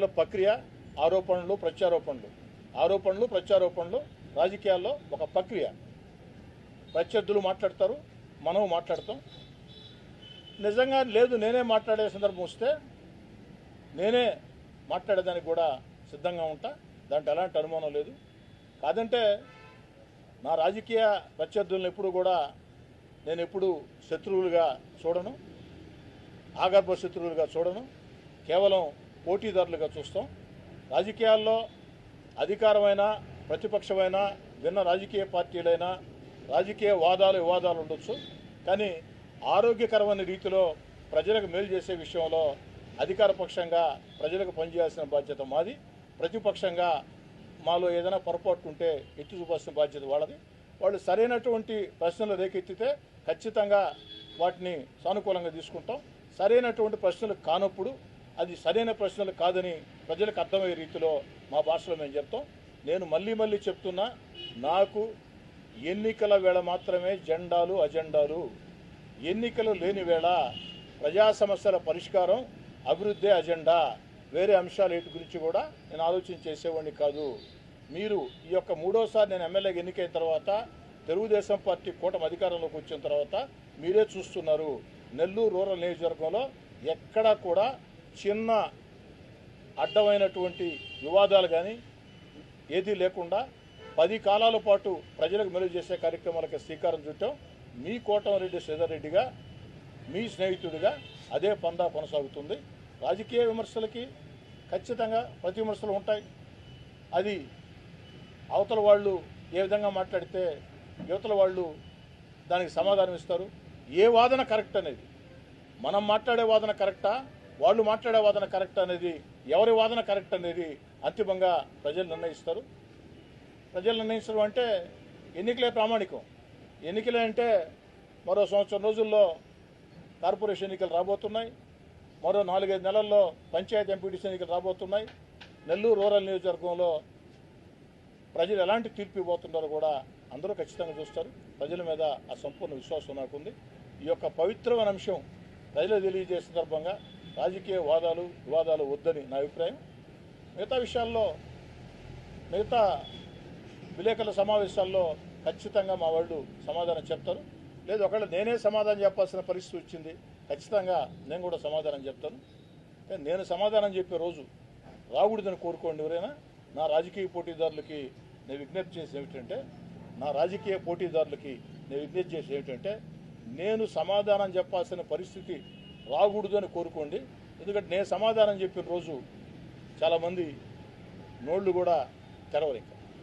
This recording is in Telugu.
రాజకీయాల్లో ప్రక్రియ ఆరోపణలు ప్రత్యారోపణలు రాజకీయాల్లో ఒక ప్రక్రియ. ప్రత్యర్థులు మాట్లాడతారు, మనం మాట్లాడతాం. నిజంగా లేదు నేనే మాట్లాడే సందర్భం వస్తే నేనే మాట్లాడేదానికి కూడా సిద్ధంగా ఉంటా, దాంట్లో ఎలాంటి అనుమానం లేదు. కాదంటే నా రాజకీయ ప్రత్యర్థులను ఎప్పుడు కూడా నేను ఎప్పుడు శత్రువులుగా చూడను, ఆగర్భ శత్రువులుగా చూడను, కేవలం పోటీదారులుగా చూస్తాం. రాజకీయాల్లో అధికారమైన ప్రతిపక్షమైన భిన్న రాజకీయ పార్టీలైనా రాజకీయ వివాదాలు ఉండొచ్చు, కానీ ఆరోగ్యకరమైన రీతిలో ప్రజలకు మేలు చేసే విషయంలో అధికార పక్షంగా ప్రజలకు పనిచేయాల్సిన బాధ్యత మాది, ప్రతిపక్షంగా మాలో ఏదైనా పొరపాటు ఉంటే ఎత్తి చూపాల్సిన బాధ్యత వాళ్ళది. వాళ్ళు సరైనటువంటి ప్రశ్నలు రేకెత్తితే ఖచ్చితంగా వాటిని సానుకూలంగా తీసుకుంటాం. సరైనటువంటి ప్రశ్నలు కానప్పుడు అది సరైన ప్రశ్నలు కాదని ప్రజలకు అర్థమయ్యే రీతిలో మా భాషలో మేము చెప్తాం. నేను మళ్ళీ చెప్తున్నా, నాకు ఎన్నికల వేళ మాత్రమే అజెండాలు. ఎన్నికలు లేని వేళ ప్రజా సమస్యల పరిష్కారం, అభివృద్ధి అజెండా. వేరే అంశాలు వీటి గురించి కూడా నేను ఆలోచన చేసేవాడిని కాదు. మీరు ఈ యొక్క మూడోసారి నేను ఎమ్మెల్యేగా ఎన్నికైన తర్వాత తెలుగుదేశం పార్టీ కూటమి అధికారంలోకి వచ్చిన తర్వాత మీరే చూస్తున్నారు, నెల్లూరు రూరల్ నియోజకవర్గంలో ఎక్కడా కూడా చిన్న అడ్డమైనటువంటి వివాదాలు కానీ ఏదీ లేకుండా 10 కాలాల పాటు ప్రజలకు మెరుగు చేసే కార్యక్రమాలకు శ్రీకారం చుట్టాం. మీ కోటమిరెడ్డి శ్రీధర్ రెడ్డిగా, మీ స్నేహితుడిగా అదే పందా కొనసాగుతుంది. రాజకీయ విమర్శలకి ఖచ్చితంగా ప్రతి విమర్శలు ఉంటాయి. అది అవతల వాళ్ళు ఏ విధంగా మాట్లాడితే యువతల వాళ్ళు దానికి సమాధానం ఇస్తారు. ఏ వాదన కరెక్ట్ అనేది, మనం మాట్లాడే వాదన కరెక్టా, వాళ్ళు మాట్లాడే వాదన కరెక్ట్ అనేది, ఎవరి వాదన కరెక్ట్ అనేది అంతిమంగా ప్రజలు నిర్ణయిస్తారు. ప్రజలు నిర్ణయించడం అంటే ఎన్నికలే ప్రామాణికం. ఎన్నికలే అంటే మరో సంవత్సరం రోజుల్లో కార్పొరేషన్ ఎన్నికలు రాబోతున్నాయి, మరో 4-5 నెలల్లో పంచాయతీ ఎంపీటీసీ ఎన్నికలు రాబోతున్నాయి. నెల్లూరు రూరల్ నియోజకవర్గంలో ప్రజలు ఎలాంటి తీర్పు ఇవ్వబోతున్నారో కూడా అందరూ ఖచ్చితంగా చూస్తారు. ప్రజల మీద ఆ సంపూర్ణ విశ్వాసం నాకుంది. ఈ యొక్క పవిత్రమైన అంశం ప్రజలు తెలియజేసే సందర్భంగా రాజకీయ వివాదాలు వద్దని నా అభిప్రాయం. మిగతా విషయాల్లో, మిగతా విలేకరుల సమావేశాల్లో ఖచ్చితంగా మా వాళ్ళు సమాధానం చెప్తారు. లేదు ఒకవేళ నేనే సమాధానం చెప్పాల్సిన పరిస్థితి వచ్చింది, ఖచ్చితంగా నేను కూడా సమాధానం చెప్తాను. నేను సమాధానం చెప్పే రోజు రాకూడదని కోరుకోండి ఎవరైనా. నా రాజకీయ పోటీదారులకి నేను విజ్ఞప్తి చేసి ఏమిటంటే నేను సమాధానం చెప్పాల్సిన పరిస్థితి రాకూడదని కోరుకోండి. ఎందుకంటే నేను సమాధానం చెప్పిన రోజు చాలామంది నోళ్ళు కూడా తెరవరు.